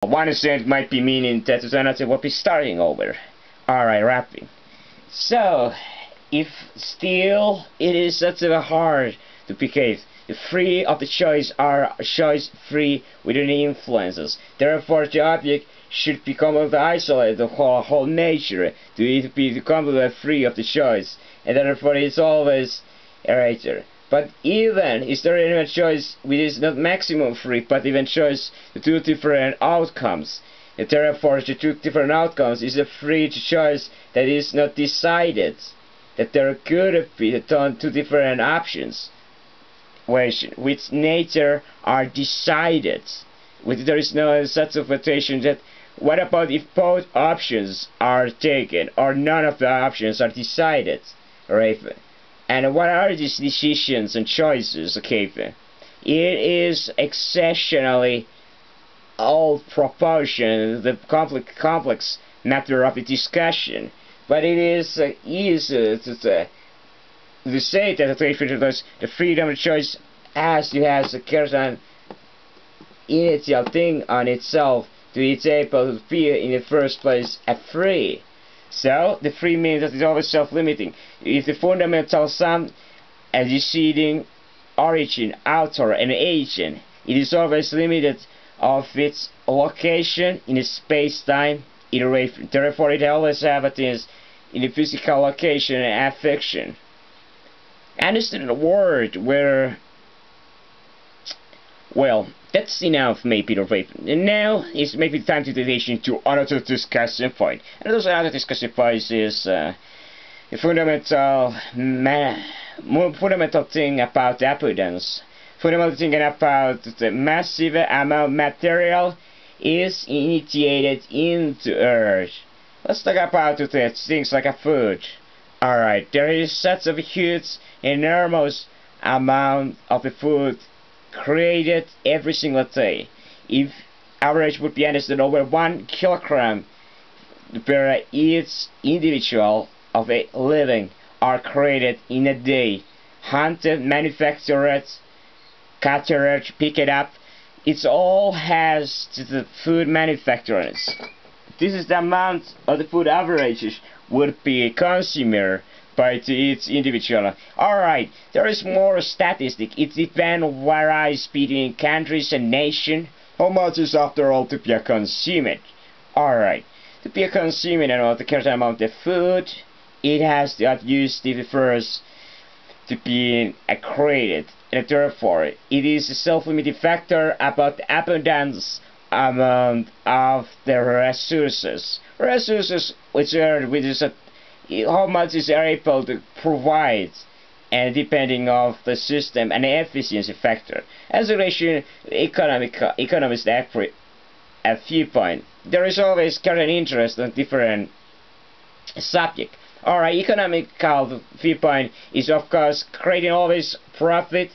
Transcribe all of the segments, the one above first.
One student might be meaning that another will be starting over. Alright, wrapping. So, if still it is such a hard to behave, the free of the choice are choice free within the influences. Therefore, the object should become isolated the whole nature to it be completely free of the choice, and therefore it's always erasure. But even is there any choice which is not maximum free, but even choice the two different outcomes. And therefore the two different outcomes is a free choice that is not decided. That there could be two different options which nature are decided. With there is no such of situation that what about if both options are taken or none of the options are decided, right? And what are these decisions and choices? Okay, it is exceptionally all proportion the complex matter of the discussion, but it is easy to say that the freedom of choice has a certain initial thing on itself to it's able to be in the first place a free. So, the free means that it's always self-limiting. If the fundamental sum anteceding origin, author, and agent, it is always limited of its location in space-time iteration. Therefore, it always happens in the physical location and affection. Understand the word where, well, that's enough maybe of it. And now it's maybe time to transition to another discussion point. And those other discussion points is the fundamental thing about abundance. Fundamental thing about the massive amount of material is initiated into Earth. Let's talk about things like a food. Alright, there is such a huge, enormous amount of the food created every single day. If average would be understood over 1 kilogram per each individual of a living are created in a day. Hunted, manufactured, catered, pick it up. It all has to the food manufacturers. This is the amount of the food averages would be consumed by each individual. Alright, there is more statistic. It depends varies between countries and nations. How much is after all to be consumed? Alright, to be consumed and the certain amount of food, it has to use the first to be created, and therefore it is a self-limiting factor about the abundance amount of the resources. Resources which are how much is able to provide, and depending of the system and the efficiency factor. As a relation, economists agree a viewpoint. There is always current interest in different subject. Alright, economical viewpoint is of course creating always profit,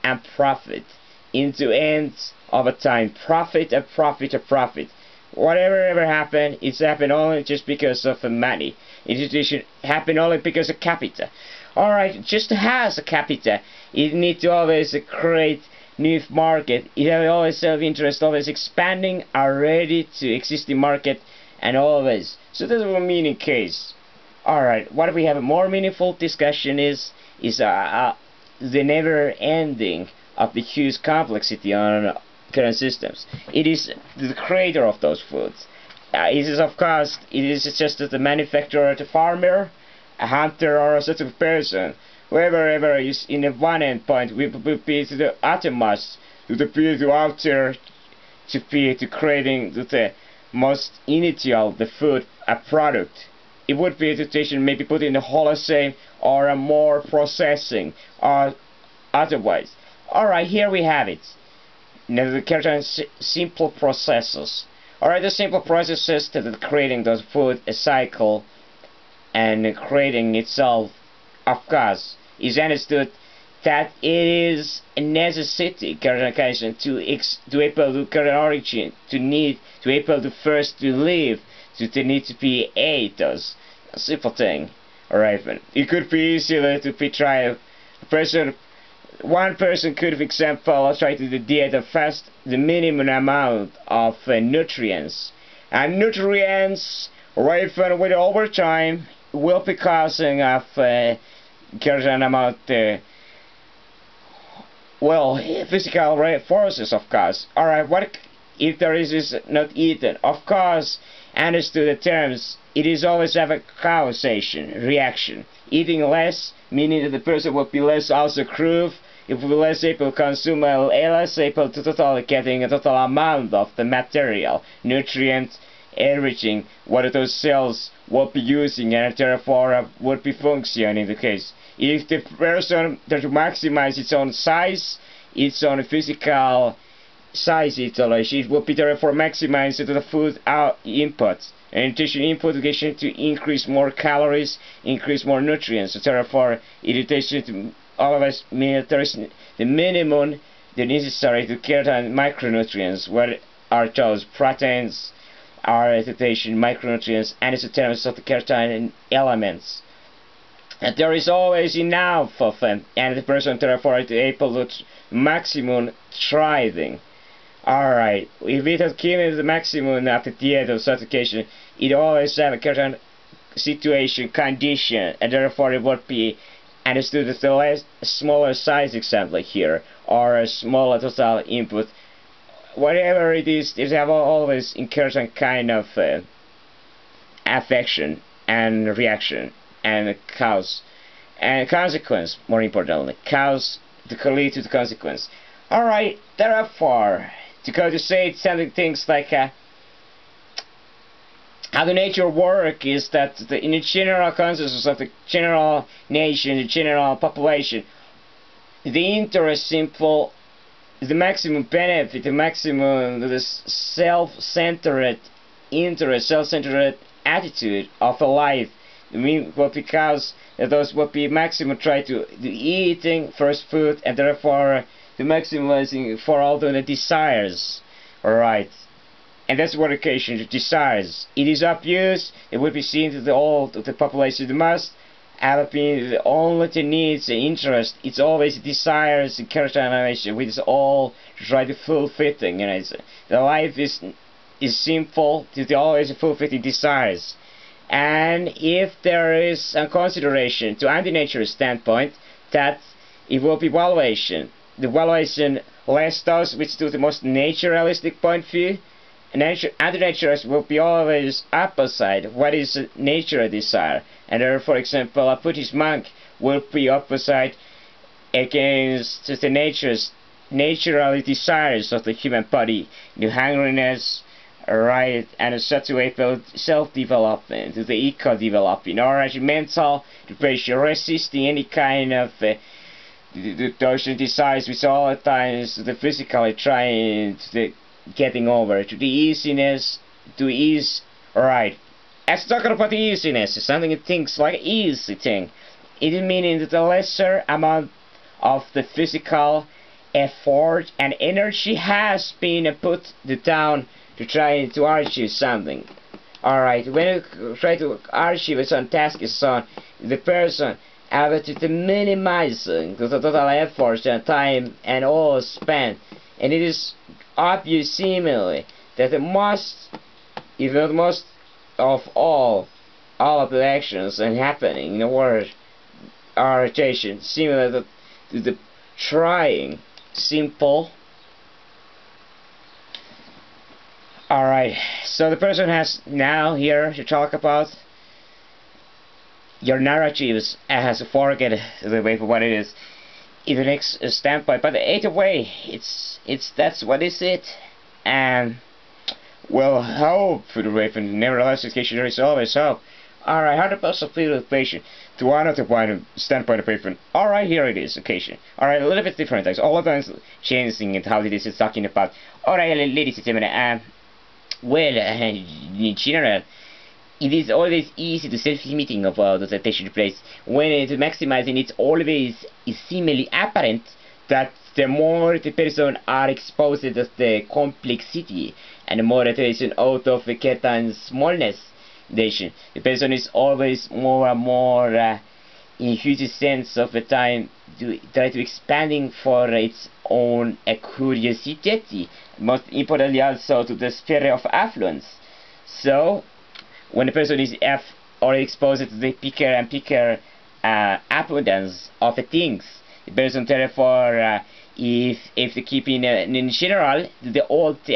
and profit into ends of a time. Profit and profit and profit. Whatever ever happened, it's happened only just because of the money. Institution happened only because of capita. Alright, just has a capita. It needs to always create new market. It has always self-interest, always expanding already to existing market, and always. So that's a meaning case. Alright, what we have a more meaningful discussion is the never ending of the huge complexity on current systems. It is the creator of those foods. It is of course, it is just the manufacturer, the farmer, a hunter, or a sort of person. Whoever is in the one end point will be to the uttermost, to the be to outer, to be to creating the most initial the food a product. It would be a situation maybe put in the holocene or a more processing or otherwise. Alright, here we have it. Now the certain simple processes. Alright, the simple processes that are creating those food a cycle and creating itself, of course, is understood that it is a necessity current occasion to able to current origin, to need to able to first to live, to need to be ate those. A simple thing. Alright, it could be easier to be tried. A person one person could, for example, try to diet of fast the minimum amount of nutrients. And nutrients, ripen with over time, will be causing of certain amount physical forces, of course. Alright, what if there is not eaten? Of course, understood the terms, it is always have a causation, reaction. Eating less, meaning that the person will be less also crude, it will be less able to consume, less able to totally getting a total amount of the material, nutrients, everything, what those cells will be using, and therefore would be functioning in the case. If the person does maximize its own size, its own physical size, it will be therefore maximized the food input. And nutrition input to increase more calories, increase more nutrients. So therefore, it always means there is the minimum the necessary to get micronutrients, what are those proteins, are micronutrients, and it's in terms of the keratin elements. And there is always enough of them, and the person therefore is able to maximum thriving. Alright, if it has given the maximum of the diet of such occasion, it always have a certain situation, condition, and therefore it would be understood as the smaller size example here, or a smaller total input. Whatever it is, it have always incurred some kind of affection and reaction and cause and consequence, more importantly, cause to lead to the consequence. Alright, therefore, to go to say something things like how the nature work is that in the general consciousness of the general nation, the general population, the interest simple, the maximum benefit, the maximum the self-centered interest, self-centered attitude of a life. I mean, well, because those would be maximum try to eating first food, and therefore the maximizing for all the desires. Alright, and that's what occasion desires. It is abused. It would be seen to all the population. The must have been the only the needs, the interest. It's always desires and characterization, which is all try to fulfilling. You know, the life is simple. To always fulfilling desires. And if there is a consideration to anti-nature standpoint, that it will be valuation. The valuation less those which to the most naturalistic point of view. Anti-naturalist will be always opposite what is nature desire, and there, for example, a Buddhist monk will be opposite against the natural desires of the human body, the hungriness, right, and such a way self-development, the eco-development, or as mental depression, resisting any kind of those desires which all the times the physically trying to getting over to the easiness, to ease. Alright, as talking about the easiness, something that thinks like easy thing, it is meaning that the lesser amount of the physical effort and energy has been put down to try to achieve something. Alright, when you try to achieve some task is on, the person have to minimizing the total effort and time and all spent, and it is obvious seemingly that the most, if not most of all of the actions and happening in the world are rotation similar to the trying simple. Alright, so the person has now here to talk about your narratives has to forget the way for what it is in the next standpoint, but either way, it's that's what is it, and well, hope for the raven. Nevertheless, education there is always hope. Alright, 100% participation to one of the standpoint of raven. Alright, here it is, occasion. Alright, a little bit different things. All of them changing and how this is talking about. Alright, ladies and gentlemen, well, in general, it is always easy to self-limiting about the attention place. When it's maximizing, it's always seemingly apparent that the more the person are exposed to the complexity and the more the person out of the certain smallness, the person is always more and more in huge sense of the time to try to expanding for its own curiosity, most importantly also to the sphere of affluence. So when a person is or exposed to the bigger and bigger abundance of things, the person therefore if the keeping in general the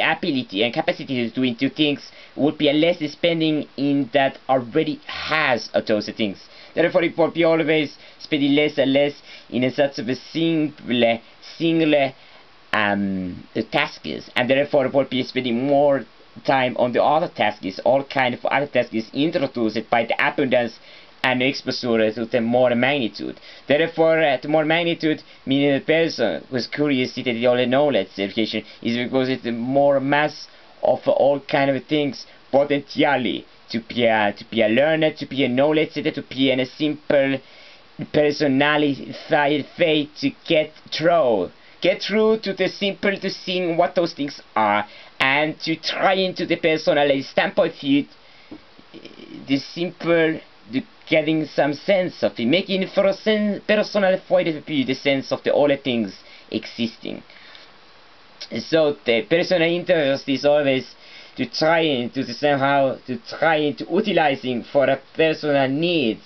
ability and capacity to do things would be less spending in that already has those things. Therefore it would be always spending less and less in a such of a single tasks, and therefore it would be spending more time on the other tasks, all kind of other tasks introduced by the abundance and exposure to the more magnitude. Therefore, the more magnitude, meaning the person who is curious to the all knowledge education, is because it's the more mass of all kind of things potentially to be a learner, to be a knowledge seeker, to be a simple personality faith to get through to the simple to seeing what those things are, and to try into the personal standpoint view the simple to getting some sense of it, making for a personal point of view the sense of the all things existing. So the personal interest is always to try into somehow to try into utilizing for a personal needs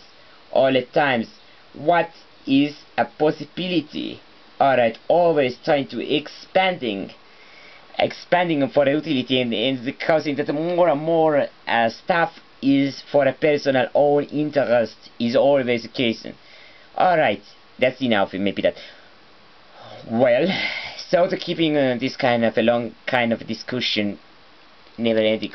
all the times what is a possibility. Alright, always trying to expanding for utility, and causing that more and more stuff is for a personal own interest is always the case. Alright, that's enough, maybe that. Well, so to keeping this kind of a long kind of discussion never ending